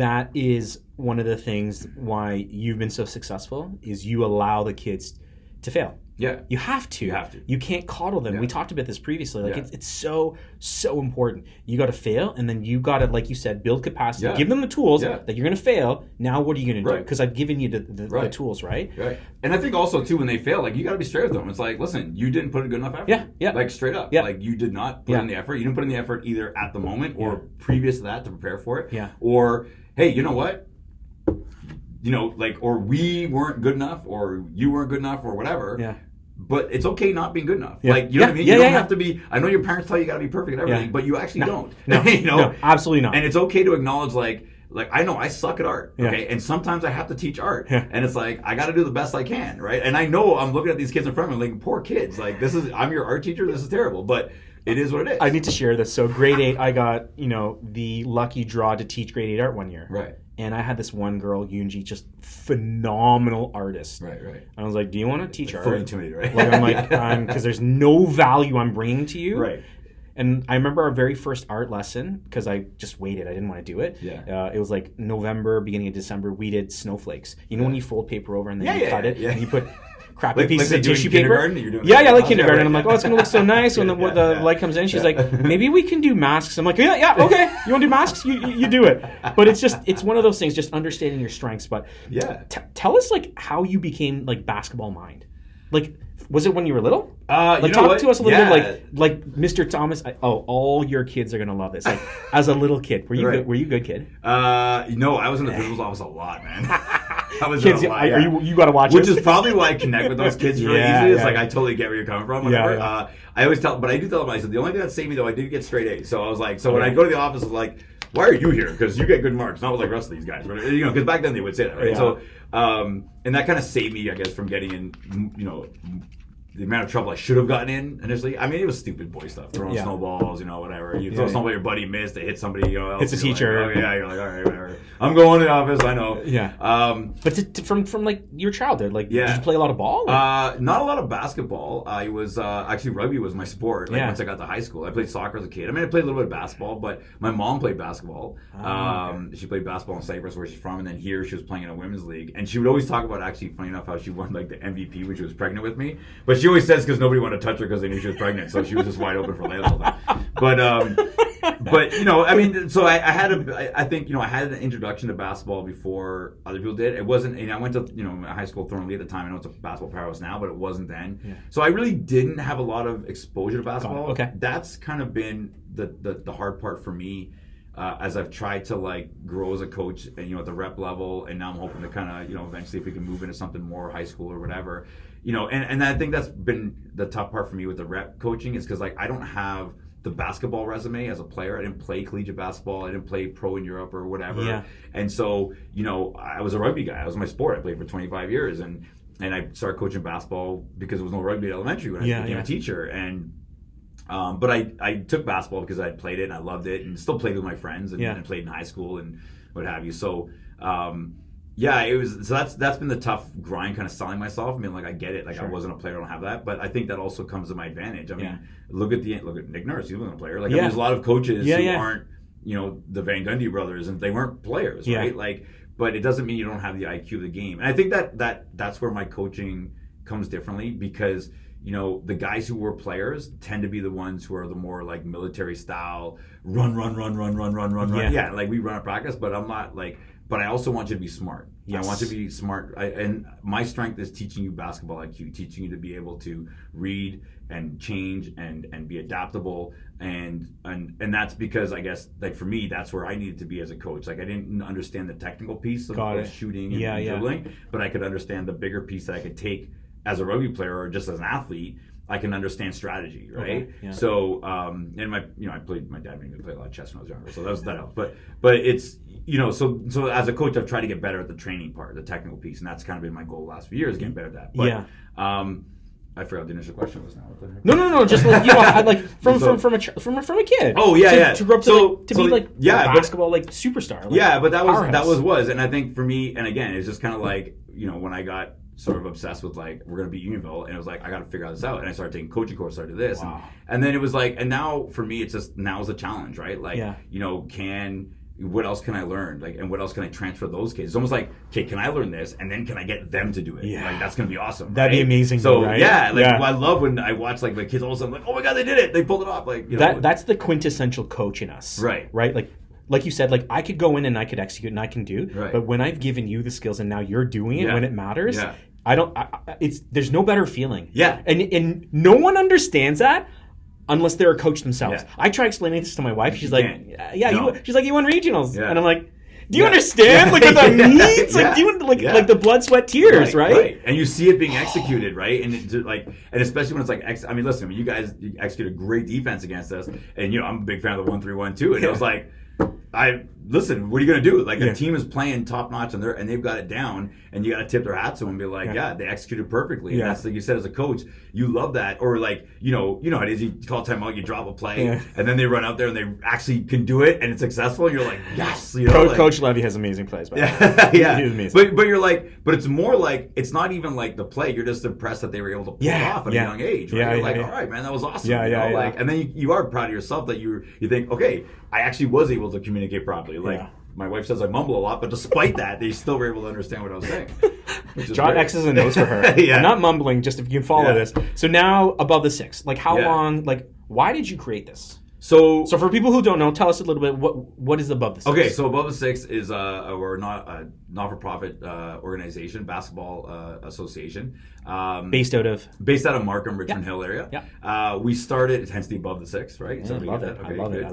that is one of the things why you've been so successful is you allow the kids to fail. Yeah. You have to. You have to. You can't coddle them. Yeah. We talked about this previously. Like Yeah. it's so important. You got to fail, and then you got to, like you said, build capacity. Yeah. Give them the tools Yeah. that you're going to fail. Now what are you going to do? Right. Because I've given you the Right. tools, right? Right. And I think also too when they fail, like you got to be straight with them. It's like, listen, you didn't put a good enough effort. Yeah. Yeah. Like straight up. Yeah. Like you did not put in the effort. You didn't put in the effort either at the moment or Yeah. previous to that to prepare for it. Yeah. Or hey, you know what? You know, like, or we weren't good enough, or you weren't good enough, or whatever. Yeah. But it's okay not being good enough. Yeah. Like, you know what I mean? Yeah, You don't yeah, have to be, I know your parents tell you got to be perfect at everything, Yeah. but you actually don't. No. You know? No, absolutely not. And it's okay to acknowledge, like I know I suck at art, Yeah. okay? And sometimes I have to teach art. Yeah. And it's like, I got to do the best I can, right? And I know I'm looking at these kids in front of me, like, poor kids. Like, I'm your art teacher, this is terrible. But it is what it is. I need to share this. So grade 8, I got, the lucky draw to teach grade 8 art one year. Right. And I had this one girl, Yunji, just phenomenal artist. Right. And I was like, do you want to teach art? Fully intimidated, right? Like, I'm like, because there's no value I'm bringing to you. Right. And I remember our very first art lesson, because I just waited. I didn't want to do it. Yeah. It was like November, beginning of December. We did snowflakes. You know when you fold paper over and then you cut it? Yeah. And you put crappy Like pieces they of do in tissue paper? kindergarten? You're doing Yeah, like that? kindergarten. Yeah, I'm like, oh, it's going to look so nice when the light comes in. She's like, maybe we can do masks. I'm like, yeah, okay. You want to do masks? You do it. But it's one of those things, just understanding your strengths. But Yeah. Tell us, like, how you became, like, basketball mind. Like, was it when you were little? You know Talk what? to us a little Yeah. bit, like Mr. Thomas. All your kids are gonna love this. Like, as a little kid, were you Right. good? Were you a good kid? No, I was in the principal's office a lot, man. I was Kids, in a lot, yeah. you got to watch Which it. is probably why I connect with those kids really Yeah, easily. It's yeah. like I totally get where you're coming from. Whatever. Yeah. I always tell, but I do tell them. I said the only thing that saved me though, I did get straight A's. So I was like, when I go to the office, it's like, why are you here? Because you get good marks, not with like the rest of these guys. Because back then they would say that, right? Yeah. So, and that kind of saved me, I guess, from getting in, the amount of trouble I should have gotten in initially. I mean, it was stupid boy stuff, throwing snowballs, whatever. You throw snowball, your buddy missed, it hit somebody, else. Hits a teacher. Like, oh, yeah, you're like, all right, whatever. I'm going to the office, I know. Yeah. But from like your childhood, like, did you play a lot of ball? Not a lot of basketball. I was actually rugby was my sport. Like once I got to high school, I played soccer as a kid. I mean, I played a little bit of basketball, but my mom played basketball. Okay. She played basketball in Cyprus, where she's from, and then here she was playing in a women's league. And she would always talk about, actually, funny enough, how she won like the MVP when she was pregnant with me. But she always says because nobody wanted to touch her because they knew she was pregnant, so she was just wide open for layups all the time. But I mean, so I had I think I had an introduction to basketball before other people did. It wasn't, I went to high school throwing league at the time. I know it's a basketball powerhouse now, but it wasn't then. Yeah. So I really didn't have a lot of exposure to basketball. Okay, that's kind of been the hard part for me. As I've tried to like grow as a coach and at the rep level, and now I'm hoping to kind of eventually if we can move into something more high school or whatever, and I think that's been the tough part for me with the rep coaching is because like I don't have the basketball resume as a player. I didn't play collegiate basketball. I didn't play pro in Europe or whatever. Yeah. And so I was a rugby guy. It was my sport. I played for 25 years and I started coaching basketball because there was no rugby at elementary when I became a teacher and. But I took basketball because I played it and I loved it and still played with my friends and played in high school and what have you. So, it was. So that's been the tough grind, kind of selling myself. I mean, like I get it. Like I wasn't a player, I don't have that. But I think that also comes to my advantage. I mean, look at Nick Nurse. He wasn't a player. Like I mean, there's a lot of coaches who aren't, the Van Gundy brothers, and they weren't players, right? Like, but it doesn't mean you don't have the IQ of the game. And I think that's where my coaching comes differently because. The guys who were players tend to be the ones who are the more like military style, run. Yeah, like we run at practice, but I'm not like, but I also want you to be smart. Yes. I want you to be smart. And my strength is teaching you basketball IQ, teaching you to be able to read and change and be adaptable. And that's because I guess like for me, that's where I needed to be as a coach. Like I didn't understand the technical piece of shooting and dribbling, but I could understand the bigger piece that I could take as a rugby player or just as an athlete, I can understand strategy, right? Okay, yeah. So, and my dad made me play a lot of chess when I was younger, so that helped. But it's, so as a coach, I've tried to get better at the training part, the technical piece, and that's kind of been my goal the last few years, getting better at that. But, I forgot what the initial question was now. No. Just like, from a kid. Oh yeah, to grow up to be like basketball like superstar. Like, but that was, and I think for me, and again, it's just kind of like when I got sort of obsessed with like we're gonna beat Unionville, and it was like I got to figure this out, and I started taking coaching courses, started this, and then it was like, and now for me, it's just now is a challenge, right? Like can what else can I learn? Like, and what else can I transfer to those kids? It's almost like, okay, can I learn this, and then can I get them to do it? Yeah. Like, that's gonna be awesome. That'd be amazing. So right? I love when I watch like the kids all of a sudden like, oh my god, they did it, they pulled it off. Like, you know, that's the quintessential coach in us. Right. Like you said, like I could go in and I could execute and I can do, but when I've given you the skills and now you're doing it when it matters, there's no better feeling. Yeah. And no one understands that unless they're a coach themselves. I try explaining this to my wife. She's like, she's like, you won regionals. Yeah. And I'm like, do you understand like what that means? Like, do you like the blood, sweat, tears, right? And you see it being executed, right? And and especially when it's like, I mean, listen, you guys executed a great defense against us, and I'm a big fan of the 1-3-1-2, and it was like, listen, what are you going to do? Like, the team is playing top notch and they've got it down, and you got to tip their hats to them and be like, they executed perfectly. And that's like you said, as a coach, you love that. Or like, you know how it is, you call timeout, you drop a play, and then they run out there and they actually can do it and it's successful, and you're like, yes. Coach Levy has amazing plays. Yeah. He's amazing. But you're like, but it's more like, it's not even like the play. You're just impressed that they were able to pull it off at a young age. Right? You're like, all right, man, that was awesome. Like, and then you are proud of yourself that you think, okay, I actually was able to communicate properly. Like, my wife says I mumble a lot, but despite that, they still were able to understand what I was saying. John X's and O's for her. I'm not mumbling, just if you can follow this. So now, Above the Six. Like, how long, like, why did you create this? So for people who don't know, tell us a little bit, what is Above the Six? Okay, so Above the Six is we're not a not-for-profit organization, basketball association. Based out of Markham, Richmond Hill area. Yeah. We started, hence the Above the Six, right? I love it. I love it.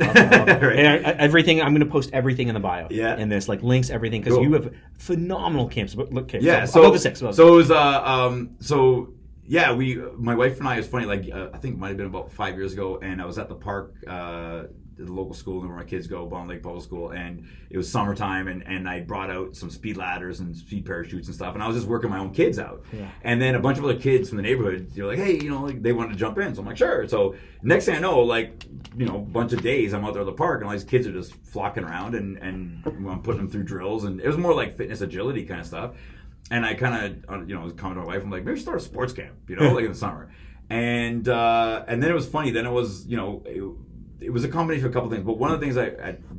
Right. And everything, I'm going to post everything in the bio. In this, like links, everything, because you have phenomenal camps. Look, so Above the Six. So it was, yeah, my wife and I, it's funny, like, I think it might have been about 5 years ago, and I was at the park, the local school where my kids go, Bond Lake Public School, and it was summertime, and I brought out some speed ladders and speed parachutes and stuff, and I was just working my own kids out. And then a bunch of other kids from the neighborhood, you're like, hey, like, they wanted to jump in, so I'm like, sure. So next thing I know, like, a bunch of days I'm out there at the park, and all these kids are just flocking around, and I'm putting them through drills, and it was more like fitness agility kind of stuff. And I kind of, was coming to my wife. I'm like, maybe start a sports camp, like in the summer. And then it was funny. Then it was, it was a combination of a couple things. But one of the things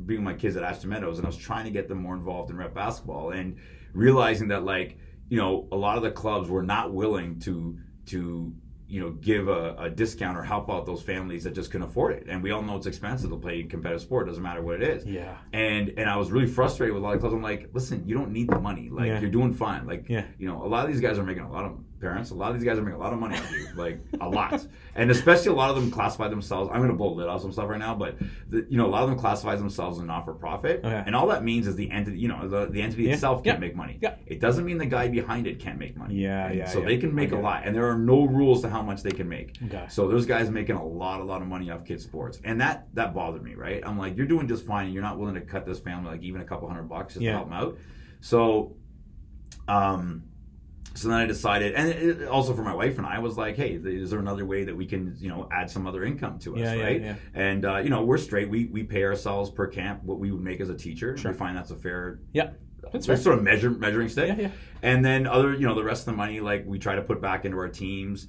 being my kids at Ashton Meadows, and I was trying to get them more involved in rep basketball, and realizing that, like, a lot of the clubs were not willing to give a discount or help out those families that just couldn't afford it. And we all know it's expensive to play competitive sport. It doesn't matter what it is. Yeah. And I was really frustrated with a lot of clubs. I'm like, listen, you don't need the money. Like, you're doing fine. Like, a lot of these guys are making a lot of money off you, like, a lot. And especially a lot of them classify themselves, I'm going to blow the lid off some stuff right now, but a lot of them classify themselves as not-for-profit. And all that means is the entity, the entity itself can't make money. It doesn't mean the guy behind it can't make money. So they can make a lot, and there are no rules to how much they can make. So there's guys making a lot of money off kids' sports, and that bothered me, right? I'm like, you're doing just fine, and you're not willing to cut this family like even a couple $100 just to help them out. So then I decided, and also for my wife and I, was like, hey, is there another way that we can, add some other income to us, right? And, we're straight. We pay ourselves per camp what we would make as a teacher. Sure. We find that's a fair... That's right. Sort of measuring stick. And then the rest of the money, like, we try to put back into our teams.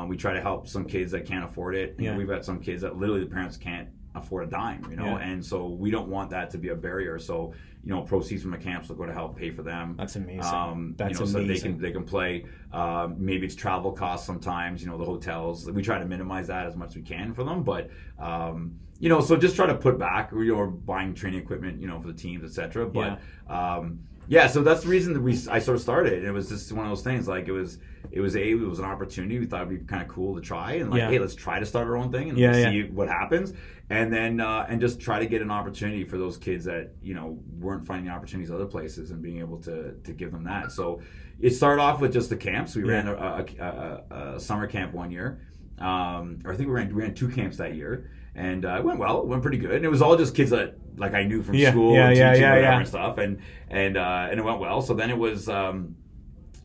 We try to help some kids that can't afford it. We've got some kids that literally the parents can't afford a dime, and so we don't want that to be a barrier. So, proceeds from the camps will go to help pay for them. That's amazing. That's amazing. So they can play. Maybe it's travel costs sometimes, the hotels. We try to minimize that as much as we can for them, but so just try to put back, or buying training equipment, for the teams, etc. But so that's the reason that I sort of started. And it was just one of those things, like, it was an opportunity. We thought it'd be kind of cool to try, and hey, let's try to start our own thing and see what happens. And then and just try to get an opportunity for those kids that weren't finding opportunities other places, and being able to give them that. So it started off with just the camps. We ran a summer camp one year, or I think we ran 2 camps that year, and it went well. It went pretty good. And it was all just kids that, like, I knew from school, and teaching, and stuff, and it went well. So then it was. I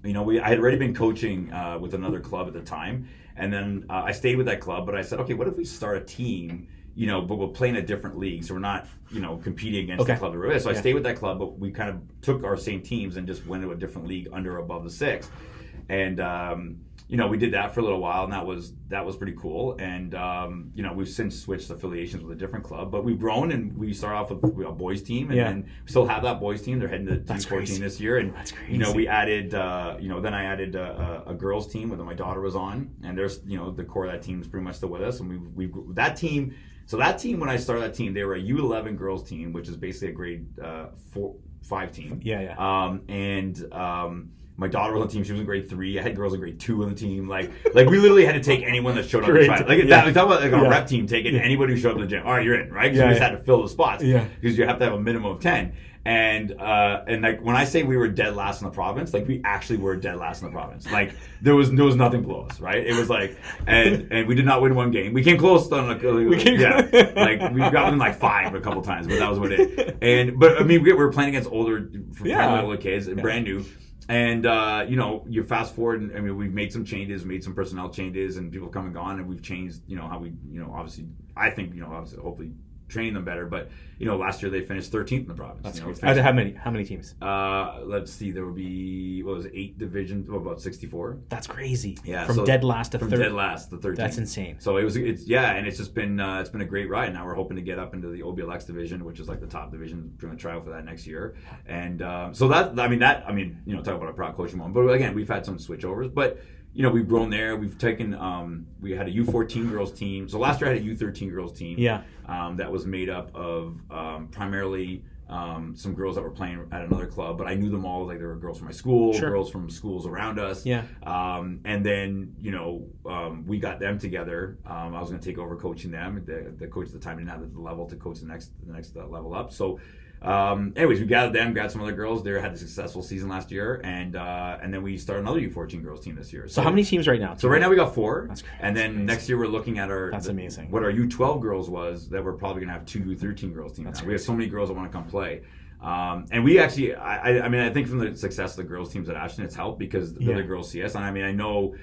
had already been coaching with another club at the time, and then I stayed with that club. But I said, okay, what if we start a team, but we'll play in a different league, so we're not, competing against the club that we're with. So I stayed with that club, but we kind of took our same teams and just went to a different league under Above the Six, and we did that for a little while, and that was pretty cool. And we've since switched affiliations with a different club, but we've grown, and we start off with a boys team, and then we still have that boys team. They're heading to Team 14 this year, and that's crazy. We added then I added a girls team that my daughter was on, and there's the core of that team is pretty much still with us, and we that team. So that team, when I started that team, they were a U11 girls team, which is basically a grade 4-5 team. My daughter was on the team. She was in grade 3. I had girls in grade 2 on the team. Like we literally had to take anyone that showed up to try. We talk about on a rep team, taking anybody who showed up in the gym. All right, you're in, right? Because we just had to fill the spots. Because you have to have a minimum of 10. And like when I say we were dead last in the province, like we actually were dead last in the province. Like there was nothing below us, right? It was like, and we did not win one game. We came close on like like we got within like 5 a couple times, but that was what it. But I mean, we were playing against older kids, brand new. And you fast forward, and I mean, we've made some changes, made some personnel changes, and people come and gone, and we've changed, how we, obviously, I think, obviously, hopefully train them better. But last year they finished 13th in the province. That's great. How many teams? Let's see, there would be 8 divisions, about 64. That's crazy. Yeah, from dead last to 13th. From dead last to 13th. That's insane. So it's and it's just been it's been a great ride. Now we're hoping to get up into the OBLX division, which is like the top division. We're going to try out for that next year. And so talk about a pro coaching moment. But again, we've had some switchovers, but. We've grown there. We've taken, we had a U14 girls team. So last year I had a U13 girls team. That was made up of primarily some girls that were playing at another club, but I knew them all. Like there were girls from my school, girls from schools around us. And then, we got them together. I was going to take over coaching them. The coach at the time didn't have the level to coach the next level up. So, anyways, we gathered some other girls. They had a successful season last year, and then we started another U14 girls team this year. So how many teams right now? So right now we got 4. That's great. And then next year we're looking at amazing. What our U12 girls was, that we're probably gonna have 2 U13 girls teams now. We have so many girls that want to come play. And we actually, I think from the success of the girls teams at Ashton, it's helped because the other girls see us. And I mean, I know,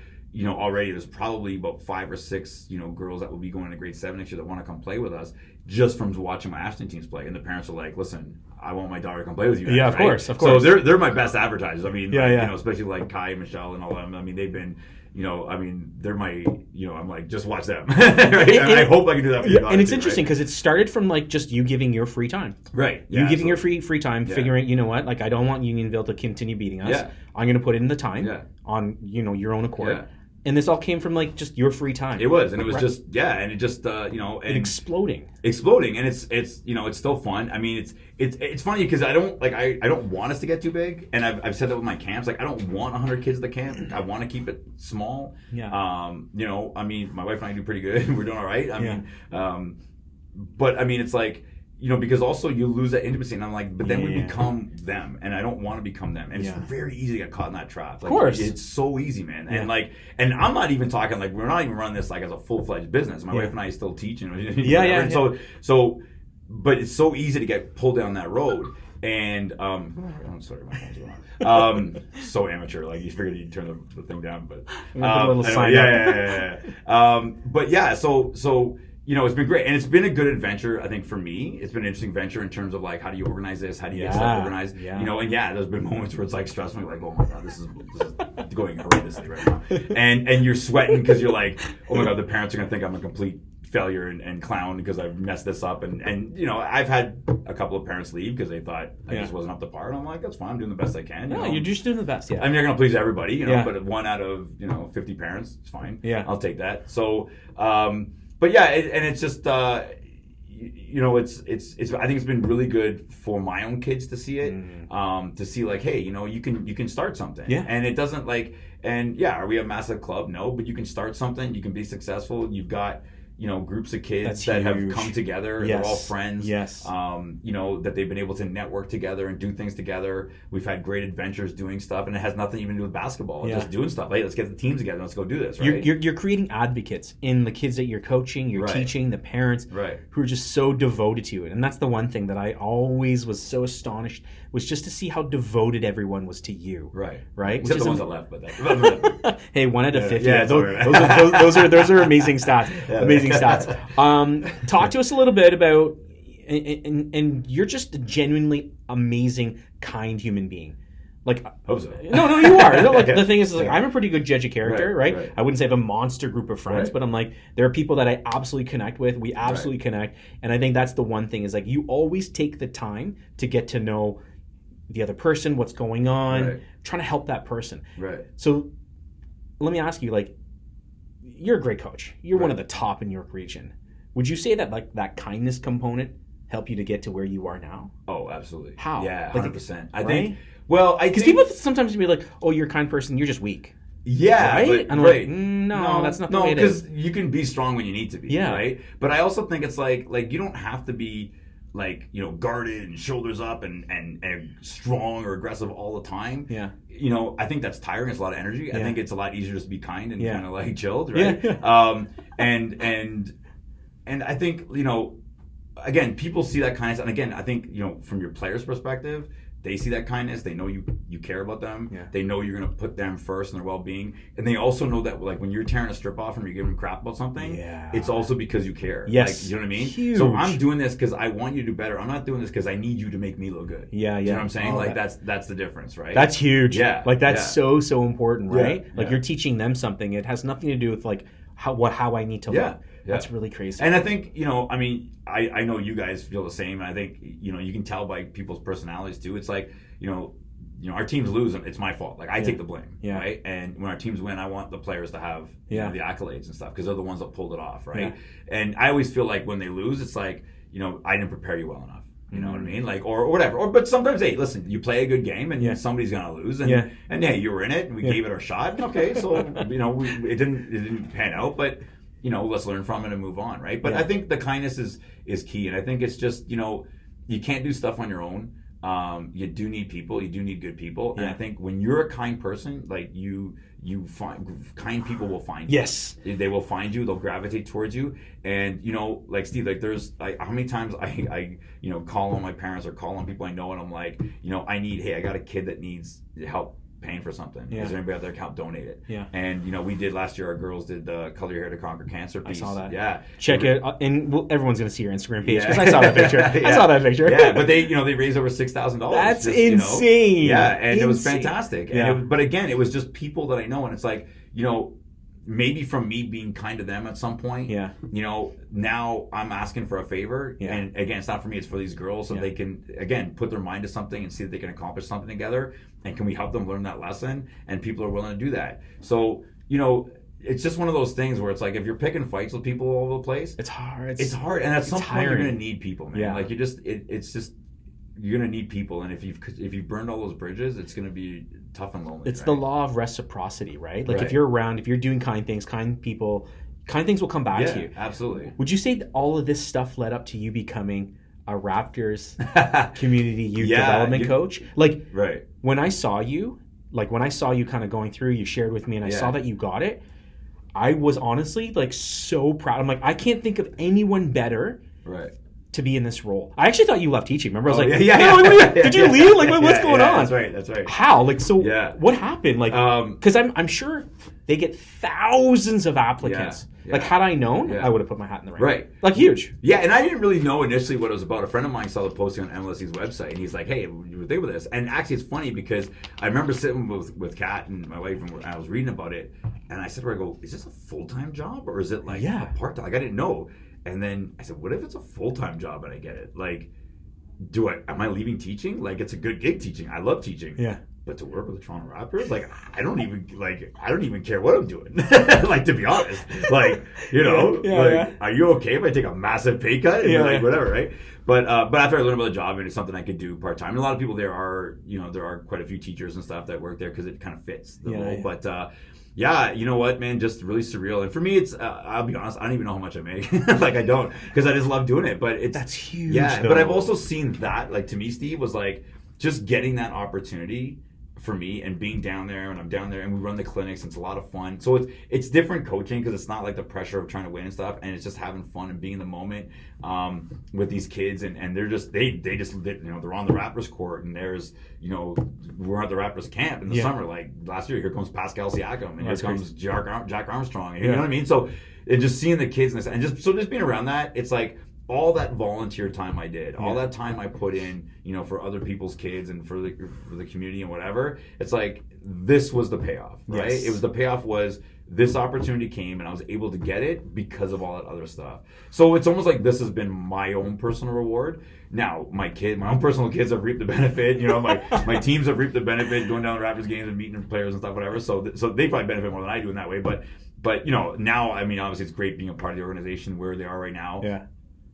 already there's probably about 5 or 6, girls that will be going to grade 7 next year that want to come play with us just from watching my Ashton teams play. And the parents are like, listen, I want my daughter to come play with you guys. Yeah, of course. So they're my best advertisers. I mean, especially like Kai, Michelle, and all of them. I mean, they've been, they're my, I'm like, just watch them. Right? I hope I can do that for you. And it's interesting because it started from like just you giving your free time. Right. You giving your free time, figuring, like, I don't want Unionville to continue beating us. I'm going to put in the time on, your own accord. And this all came from like just your free time. It was, and it was just and it just and exploding, and it's still fun. I mean, it's funny because I don't want us to get too big, and I've said that with my camps. Like I don't want 100 kids at the camp. I want to keep it small. I mean, my wife and I do pretty good. We're doing all right. I mean, but I mean, it's like. Because also you lose that intimacy, and I'm like, but then we become them, and I don't want to become them, and it's very easy to get caught in that trap. Like, of course, it's so easy, man. And and I'm not even talking like we're not even running this like as a full-fledged business. My wife and I still teach, So, but it's so easy to get pulled down that road. And I'm sorry, my phone's going on. So amateur, like you figured you'd turn the thing down, but so. It's been great, and it's been a good adventure. I think for me, it's been an interesting venture in terms of like how do you organize this, how do you get stuff organized, and there's been moments where it's like stressful, like oh my god, this is going horrendously right now, and you're sweating because you're like oh my god, the parents are gonna think I'm a complete failure and clown because I've messed this up, and I've had a couple of parents leave because they thought I just wasn't up to par, and I'm like that's fine, I'm doing the best I can. You're just doing the best. I'm not gonna please everybody, but 1 out of 50 parents, it's fine. I'll take that. So. But and it's just it's I think it's been really good for my own kids to see it, to see like hey you can start something, and it doesn't like are we a massive club? No, but you can start something, you can be successful. You've got groups of kids that have come together. They're all friends. That they've been able to network together and do things together. We've had great adventures doing stuff, and it has nothing even to do with basketball. Just doing stuff. Hey, let's get the teams together. Let's go do this. Right? You're creating advocates in the kids that you're coaching, you're teaching, the parents who are just so devoted to it. And that's the one thing that I always was so astonished was just to see how devoted everyone was to you. Right. Except the ones that left, but that. Hey, 1 out of 50. Those are amazing stats. Amazing stats. Talk to us a little bit about, and you're just a genuinely amazing, kind human being. Like, hope so. No, you are. No, like the thing is like I'm a pretty good judge of character, right? I wouldn't say I have a monster group of friends, but I'm like there are people that I absolutely connect with. We absolutely connect, and I think that's the one thing is like you always take the time to get to know the other person, what's going on, trying to help that person. Right. So let me ask you, like, you're a great coach. You're one of the top in York Region. Would you say that like that kindness component helped you to get to where you are now? Oh, absolutely. How? Yeah, 100%. I think. Well, because people sometimes be like, "Oh, you're a kind person. You're just weak." Yeah, right. And I'm like, no, that's not the way it is. Because you can be strong when you need to be. Yeah. Right. But I also think it's like you don't have to be like guarded and shoulders up and strong or aggressive all the time. Yeah. I think that's tiring. It's a lot of energy. I think it's a lot easier just to be kind and kind of like chilled, right? Yeah. And I think again, people see that kindness, and again, I think from your player's perspective, they see that kindness. They know you care about them. Yeah. They know you're going to put them first and their well-being, and they also know that like when you're tearing a strip off and you're giving them crap about something, it's also because you care. Yes, like, you know what I mean. Huge. So I'm doing this because I want you to do better. I'm not doing this because I need you to make me look good. Yeah. You know what I'm saying? Like that's the difference, right? That's huge. Yeah, like that's so important, right? Yeah. Like you're teaching them something. It has nothing to do with like how I need to look. Yeah. That's really crazy. And I think, I mean, I know you guys feel the same. And I think, you can tell by people's personalities too. It's like, our teams lose, it's my fault. Like I take the blame, right? And when our teams win, I want the players to have the accolades and stuff because they're the ones that pulled it off, right? Yeah. And I always feel like when they lose, it's like, I didn't prepare you well enough. You know what I mean? Like, or whatever. But sometimes, hey, listen, you play a good game and somebody's gonna lose, and hey, you were in it, and we gave it our shot. Okay, so it didn't pan out, but let's learn from it and move on, right? But I think the kindness is key, and I think it's just you can't do stuff on your own. You do need people. You do need good people, and I think when you're a kind person, like you find kind people will find you. Yes, they will find you. They'll gravitate towards you, and like Steve, like there's how many times I call on my parents or call on people I know, and I'm like, I got a kid that needs help paying for something. Is there anybody out there that can help donate it? Yeah. And we did last year. Our girls did the Color Your Hair to Conquer Cancer piece. I saw that. Yeah. Check it, and everyone's gonna see your Instagram page because I saw that picture. I saw that picture. Yeah, but they raised over $6,000. That's insane. Yeah, and it was fantastic. Yeah. But again, it was just people that I know, and it's like maybe from me being kind to them at some point. Yeah. Now I'm asking for a favor, and again, it's not for me; it's for these girls, so they can again put their mind to something and see that they can accomplish something together. And can we help them learn that lesson? And people are willing to do that. So it's just one of those things where it's like if you're picking fights with people all over the place, it's hard. It's hard, and at some point you're going to need people, man. Yeah. Like it's just you're going to need people, and if you've burned all those bridges, it's going to be tough and lonely. It's the law of reciprocity, right? Like if you're around, if you're doing kind things, kind things will come back to you. Absolutely. Would you say that all of this stuff led up to you becoming a Raptors community youth development coach? Like, when I saw you kind of going through, you shared with me, and I saw that you got it. I was honestly like so proud. I'm like, I can't think of anyone better to be in this role. I actually thought you left teaching. Remember, I was like, did you leave? Like, what's going on? That's right. How? Like, so what happened? Like, because I'm sure they get thousands of applicants. Like, had I known, I would have put my hat in the ring. Right. Like, huge. Yeah, and I didn't really know initially what it was about. A friend of mine saw the posting on MLSC's website, and he's like, hey, what do you think of this? And actually, it's funny because I remember sitting with Kat and my wife, and I was reading about it, and I said to her, I go, is this a full-time job, or is it like a part-time? Like, I didn't know. And then I said, what if it's a full-time job and I get it? Like, am I leaving teaching? Like, it's a good gig teaching. I love teaching. Yeah. But to work with the Toronto Raptors, like I don't even care what I'm doing. Like, to be honest, like are you okay if I take a massive pay cut and like whatever, right? But after I learned about the job, and it's something I could do part time. And a lot of people there are quite a few teachers and stuff that work there because it kind of fits the role. But you know what, man, just really surreal. And for me, it's I'll be honest, I don't even know how much I make. Like I don't, because I just love doing it. But that's huge. Yeah, though. But I've also seen that, like to me, Steve, was like just getting that opportunity for me and being down there, and I'm down there and we run the clinics and it's a lot of fun. So it's different coaching because it's not like the pressure of trying to win and stuff, and it's just having fun and being in the moment with these kids, and they're just they're on the Raptors court, and there's we're at the Raptors camp in the summer. Like last year, here comes Pascal Siakam, and here comes Jack Armstrong, and you know what I mean? So just seeing the kids and just being around that, it's like all that volunteer time I did, all that time I put in, for other people's kids and for the community and whatever, it's like, this was the payoff, right? Yes. It was the payoff was this opportunity came and I was able to get it because of all that other stuff. So it's almost like this has been my own personal reward. Now, my own personal kids have reaped the benefit. My teams have reaped the benefit going down to Raptors games and meeting players and stuff, whatever. So they probably benefit more than I do in that way. But now, I mean, obviously it's great being a part of the organization where they are right now. Yeah.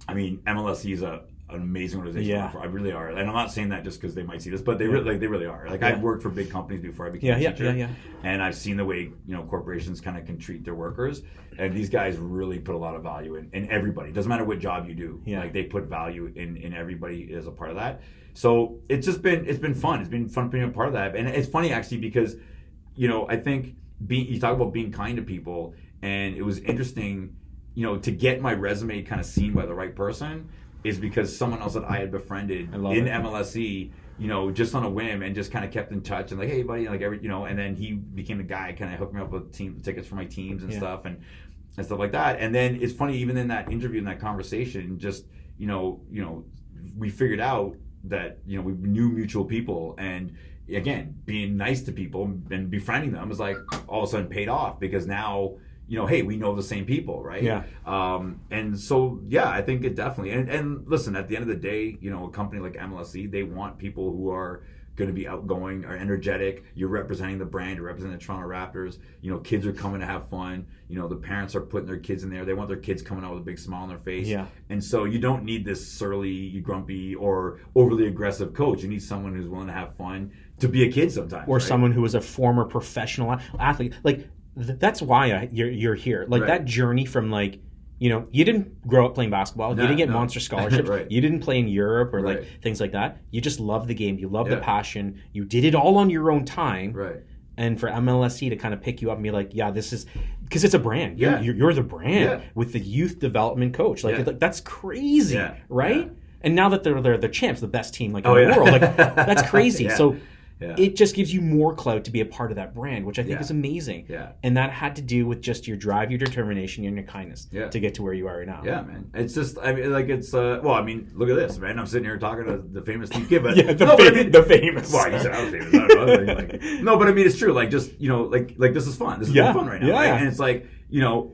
I mean, MLSE is an amazing organization. Yeah. I really are. And I'm not saying that just because they might see this, but they really are. Like, I've worked for big companies before I became a teacher. And I've seen the way, corporations kind of can treat their workers. And these guys really put a lot of value in everybody. It doesn't matter what job you do. Yeah. Like, they put value in everybody as a part of that. So it's been fun. It's been fun being a part of that. And it's funny, actually, because, I think you talk about being kind to people, and it was interesting, to get my resume kind of seen by the right person is because someone else that I had befriended in MLSE, just on a whim, and just kind of kept in touch and like, hey buddy, like and then he became the guy, kind of hooked me up with team tickets for my teams and stuff and stuff like that. And then it's funny, even in that interview, in that conversation, just we figured out that we knew mutual people, and again, being nice to people and befriending them is like all of a sudden paid off, because now hey, we know the same people, right? Yeah. And so, I think it definitely, and listen, at the end of the day, a company like MLSE, they want people who are going to be outgoing, are energetic. You're representing the brand, you're representing the Toronto Raptors. Kids are coming to have fun. The parents are putting their kids in there. They want their kids coming out with a big smile on their face. Yeah. And so you don't need this surly, grumpy, or overly aggressive coach. You need someone who's willing to have fun, to be a kid sometimes. Or someone who is a former professional athlete. Like, that's why you're here. Like, that journey from, like, you didn't grow up playing basketball. You didn't get monster scholarships. You didn't play in Europe or like things like that. You just love the game. You love the passion. You did it all on your own time. Right. And for MLSE to kind of pick you up and be like, this is, because it's a brand. You're the brand with the youth development coach. Like, that's crazy, right? Yeah. And now that they're the champs, the best team in the world, like, that's crazy. So. Yeah. It just gives you more clout to be a part of that brand, which I think is amazing. Yeah. And that had to do with just your drive, your determination, and your kindness to get to where you are right now. Yeah, man. It's just, I mean, like, it's, look at this, man. I'm sitting here talking to the famous Steve Kidd, but the famous. Well, you said I was famous. I don't know. No, but I mean, it's true. Like, just, like this is fun. This is fun right now. Yeah. Right? And it's like,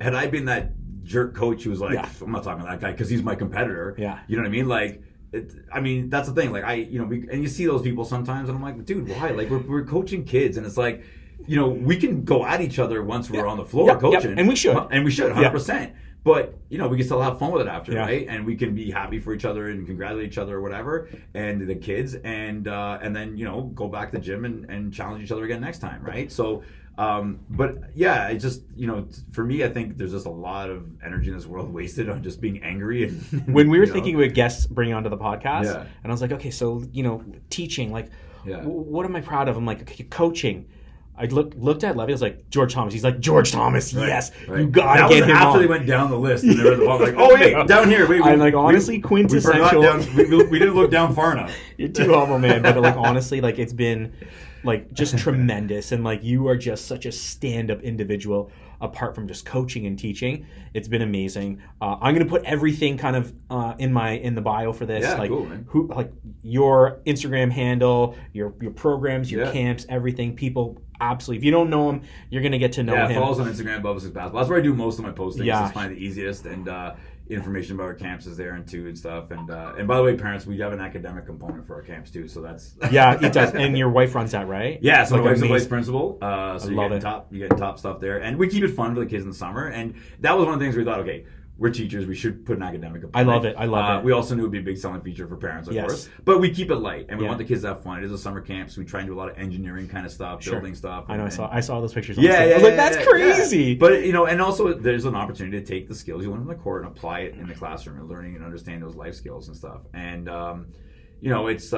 had I been that jerk coach who was like, I'm not talking to that guy because he's my competitor. Yeah. You know what I mean? Like, that's the thing. Like, and you see those people sometimes, and I'm like, dude, why? Like, we're coaching kids, and it's like, we can go at each other once we're on the floor coaching, and we should, 100%. But we can still have fun with it after, right? And we can be happy for each other and congratulate each other or whatever, and the kids, and then go back to the gym and challenge each other again next time, right? So. But it just, for me, I think there's just a lot of energy in this world wasted on just being angry. And when we were thinking with guests bringing onto the podcast, and I was like, okay, so, teaching, like, what am I proud of? I'm like, okay, coaching. I looked at Levy. I was like, George Thomas. He's like, George Thomas. Right, yes, you gotta get him after on. They went down the list, and they were all like, oh wait, down here. Wait, I'm like, honestly, quintessential. We didn't look down far enough. You're too humble, man. But like, honestly, like, it's been like just tremendous, and like, you are just such a stand-up individual. Apart from just coaching and teaching, it's been amazing. I'm gonna put everything kind of in the bio for this, like cool, who, like, your Instagram handle, your programs, your camps, everything. People absolutely, if you don't know him, you're gonna get to know him. Yeah, follow us on Instagram, Bubba Six Basketball. That's where I do most of my postings. Just find the easiest, and information about our camps is there and stuff. And by the way, parents, we have an academic component for our camps too, so that's it does. And your wife runs that, right? Yeah, so my wife's a vice principal, so you're getting top stuff there, and we keep it fun for the kids in the summer. And that was one of the things we thought, okay, we're teachers, we should put an academic component. I love it. We also knew it would be a big selling feature for parents, of course. But we keep it light, and we want the kids to have fun. It is a summer camp, so we try and do a lot of engineering kind of stuff, building stuff. I know, I saw those pictures. I was like, that's crazy. Yeah. But, and also there's an opportunity to take the skills you learn from the court and apply it in the classroom, and learning and understanding those life skills and stuff. And, it's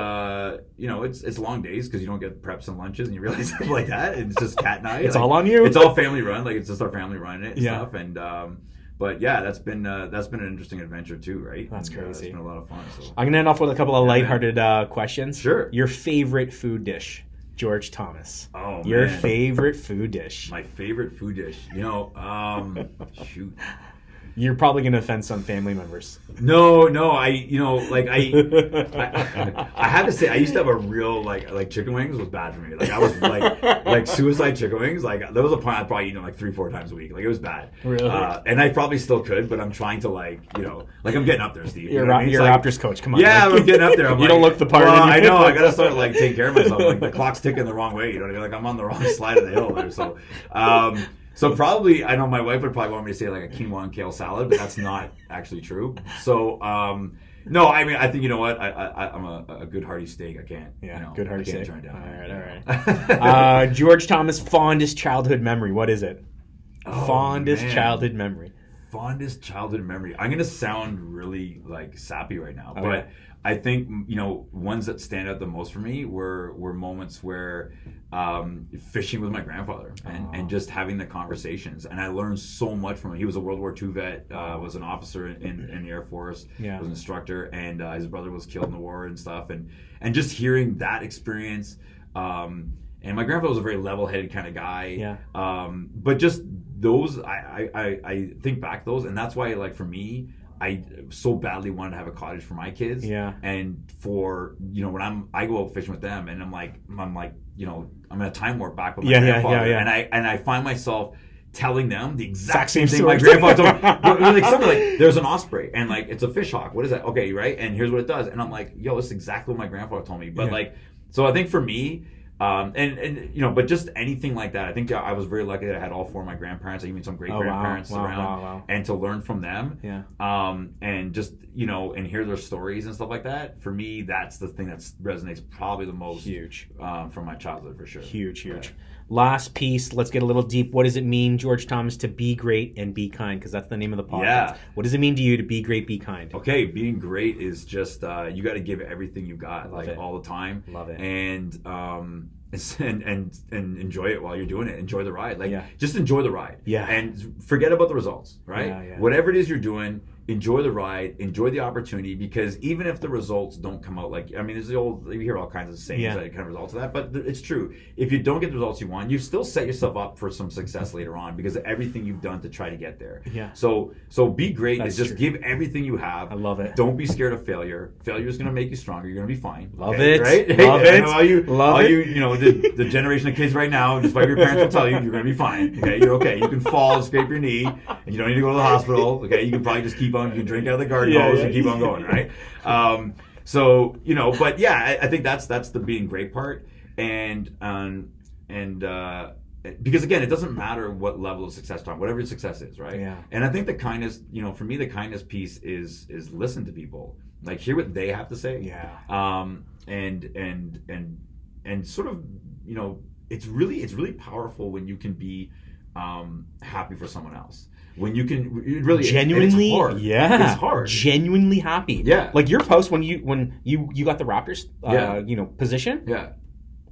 long days because you don't get preps and lunches, and you realize stuff like that. It's just cat and I. It's all on you. It's all family run. Like, it's just our family running it and stuff. And, but that's been an interesting adventure too, right? That's crazy. It's been a lot of fun. So. I'm gonna end off with a couple of lighthearted questions. Sure. Your favorite food dish, George Thomas. Oh, your man. favorite food dish. My favorite food dish. Shoot. You're probably going to offend some family members. No, I have to say, I used to have a real, like chicken wings was bad for me. Like, I was, like suicide chicken wings. Like, there was a point I'd probably eat them, like, 3-4 times a week. Like, it was bad. Really? And I probably still could, but I'm trying to, like, I'm getting up there, Steve. You're a Raptors coach. Come on. Yeah, I'm getting up there. You don't look the part. Well, I know. I got to start, like, taking care of myself. Like, the clock's ticking the wrong way. You know what I mean? Like, I'm on the wrong slide of the hill there. So, so probably, I know my wife would probably want me to say like a quinoa and kale salad, but that's not actually true. So, no, I mean, I think, you know what? I'm a good hearty steak. I can't. Yeah, good hearty steak. Turn it down. All right. George Thomas, fondest childhood memory. What is it? Fondest childhood memory. Fondest childhood memory. I'm gonna sound really like sappy right now, but I think ones that stand out the most for me were moments where fishing with my grandfather and just having the conversations, and I learned so much from him. He was a World War II vet, was an officer in the Air Force, was an instructor, and his brother was killed in the war and stuff, and just hearing that experience. And my grandfather was a very level-headed kind of guy. But just those, I think back to those, and that's why, like, for me, I so badly wanted to have a cottage for my kids. And for, when I go out fishing with them, and I'm like, I'm in a time warp back with my grandfather. And I find myself telling them the exact same thing my grandfather told me. Like, something like, there's an osprey, and like, it's a fish hawk. What is that? Okay, right? And here's what it does. And I'm like, yo, this is exactly what my grandfather told me. But like, so I think for me, but just anything like that. I think I was very lucky that I had all 4 of my grandparents, even some great grandparents around, and to learn from them. And just and hear their stories and stuff like that. For me, that's the thing that resonates probably the most. Huge from my childhood, for sure. Huge. Last piece. Let's get a little deep. What does it mean, George Thomas, to be great and be kind? Because that's the name of the podcast. What does it mean to you to be great, be kind? Okay, being great is just you got to give everything you got, all the time. Love it. And enjoy it while you're doing it. Enjoy the ride. Just enjoy the ride. And forget about the results, right? Whatever it is you're doing, enjoy the ride, enjoy the opportunity, because even if the results don't come out there's you hear all kinds of sayings that kind of result to that, but it's true. If you don't get the results you want, you've still set yourself up for some success later on because of everything you've done to try to get there. So be great. That's just true. Give everything you have. I love it. Don't be scared of failure. Failure is going to make you stronger. You're going to be fine. Love it. Right? Love it. All you, the generation of kids right now, despite your parents will tell you, you're going to be fine. Okay, you're okay. You can fall and scrape your knee, and you don't need to go to the hospital. Okay, you can probably just keep on. You can drink out of the garden hose and keep on going. Right. I think that's the being great part, and because again, it doesn't matter what level of success you're on, whatever your success is, right? And I think the kindness, for me, the kindness piece is listen to people, like hear what they have to say. And sort of, it's really powerful when you can be happy for someone else. When you can really genuinely, it's hard. Genuinely happy. Like your post when you got the Raptors, position.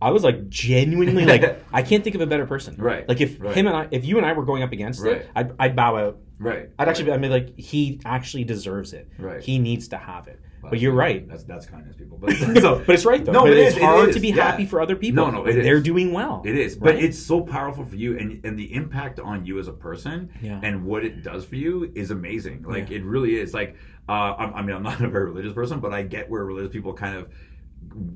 I was like genuinely like, I can't think of a better person. Right. Like if you and I were going up against it, I'd bow out. Right. Like he actually deserves it. Right. He needs to have it. Well, but you're right. That's kindness, people. But it's right though. No, but it's hard to be happy for other people. No, they're doing well. It is, right? But it's so powerful for you, and the impact on you as a person, and what it does for you is amazing. Like it really is. Like I'm not a very religious person, but I get where religious people kind of,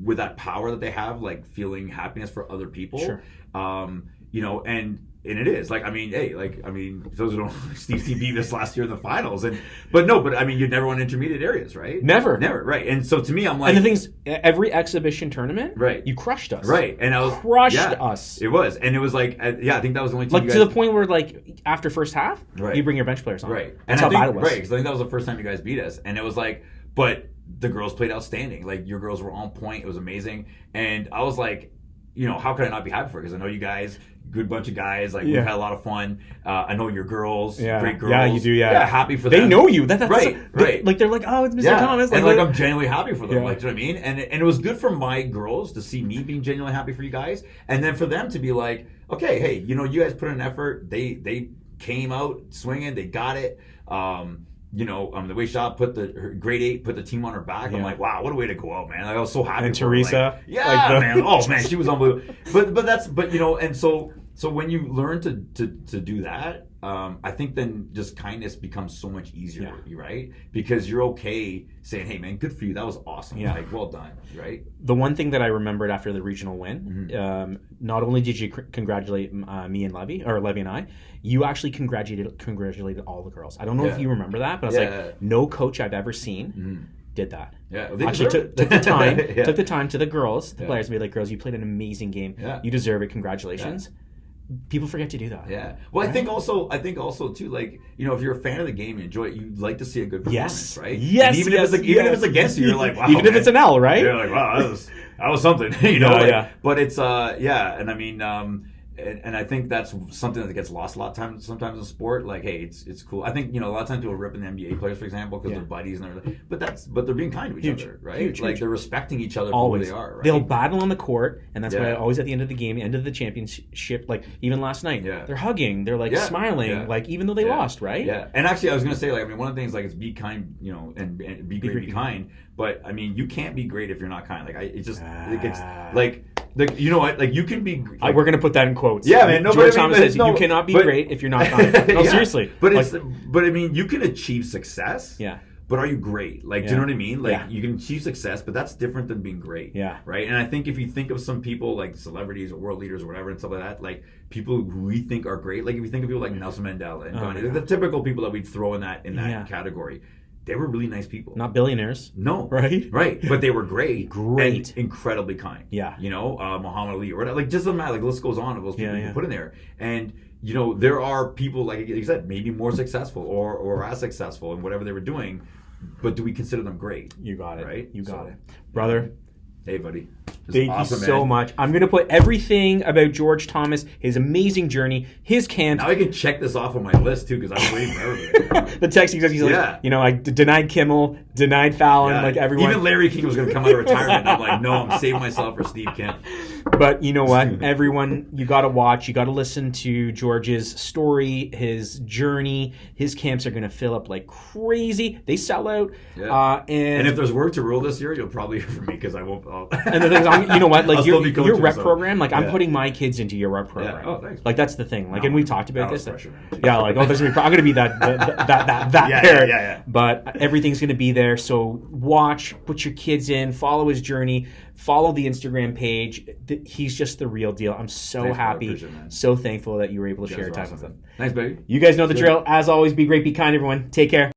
with that power that they have, like feeling happiness for other people. Sure. And it is those who don't, Steve beat us last year in the finals, but you never won intermediate areas, right? Never, right? And so to me, I'm like, and the thing's, every exhibition tournament, right? You crushed us, right? And I was crushed us. It was, and it was like, I think that was the only team to the point where like after first half, you bring your bench players on, right? That's how bad it was, right? Because I think that was the first time you guys beat us, and it was like, but the girls played outstanding. Like your girls were on point. It was amazing, and I was like, how could I not be happy for it? Because I know you guys. Good bunch of guys, like we've had a lot of fun. I know your girls, great girls. Yeah, you do. Yeah, happy for them. They know you. That's right. Like they're like, oh, it's Mr. Thomas. And I'm genuinely happy for them. Like, do you know what I mean? And it was good for my girls to see me being genuinely happy for you guys, and then for them to be like, okay, hey, you guys put in an effort. They came out swinging. They got it. The way Shaw put her grade 8 put the team on her back. I'm like, wow, what a way to go out, man! Like, I was so happy. And for Teresa, her. Man, oh man, she was unbelievable. And so So when you learn to do that, I think then just kindness becomes so much easier, right? Because you're okay saying, "Hey, man, good for you. That was awesome. Like, well done," right? The one thing that I remembered after the regional win, not only did you congratulate me and Levy and I, you actually congratulated all the girls. I don't know if you remember that, but I was like, no coach I've ever seen did that. Yeah, well, actually took the time took the time to the girls, the players, to be like, "Girls, you played an amazing game. You deserve it. Congratulations." People forget to do that. Yeah. Well, right? I think also too, like, you know, if you're a fan of the game and enjoy it, you'd like to see a good performance, right? Yes. And even if it's against you, you're like, wow. Even if it's an L, right? You're like, wow, that was something, you know. But it's and I mean, and I think that's something that gets lost a lot of times sometimes in sport. Like, hey, it's cool. I think, you know, a lot of times people rip in the NBA players, for example, because they're buddies and everything. But they're being kind to each other, right? Huge. They're respecting each other for who they are. Right? They'll battle on the court, and that's why always at the end of the game, end of the championship, like even last night, they're hugging, they're like smiling, like even though they lost, right? Yeah. And actually, I was gonna say, like, I mean, one of the things, like, is be kind, you know, and be great, be kind. But I mean, you can't be great if you're not kind. Like, it gets like. You know what? Like, you can be. Like, we're gonna put that in quotes. Yeah, man. No, George Thomas says you cannot be great if you're not kind. No, seriously. But I mean, you can achieve success. Yeah. But are you great? Like, do you know what I mean? Like, you can achieve success, but that's different than being great. Yeah. Right. And I think if you think of some people like celebrities or world leaders or whatever and stuff like that, like people who we think are great. Like, if you think of people like Nelson Mandela and Gandhi, the typical people that we'd throw in that category. They were really nice people. Not billionaires. No. Right? Right. But they were great. And incredibly kind. Yeah. You know, Muhammad Ali or whatever. Like, just doesn't matter. Like, the list goes on of those people you put in there. And, you know, there are people, like you said, maybe more successful or as successful in whatever they were doing. But do we consider them great? You got it. Right? You got it. Brother. Hey, buddy. Thank you so much. I'm going to put everything about George Thomas, his amazing journey, his camp. Now I can check this off on my list, too, because I'm waiting for everything. The text, he's like, you know, I denied Kimmel, denied Fallon, like everyone. Even Larry King was going to come out of retirement. I'm like, no, I'm saving myself for Steve Kemp. But you know what? Everyone, you got to watch. You got to listen to George's story, his journey. His camps are going to fill up like crazy. They sell out. Yeah. And if there's work to rule this year, you'll probably hear from me because I won't. And the thing is, you know what? Like your rep program, like I'm putting my kids into your rep program. Yeah. Oh, thanks. Like that's the thing. Like, and we've talked about this. Pressure, like, oh, there's gonna be. I'm gonna be that parent. Yeah. But everything's gonna be there. So watch, put your kids in, follow his journey, follow the Instagram page. He's just the real deal. I'm so happy, so thankful that you were able to share time with him. Thanks, baby. You guys know the drill. As always, be great, be kind, everyone. Take care.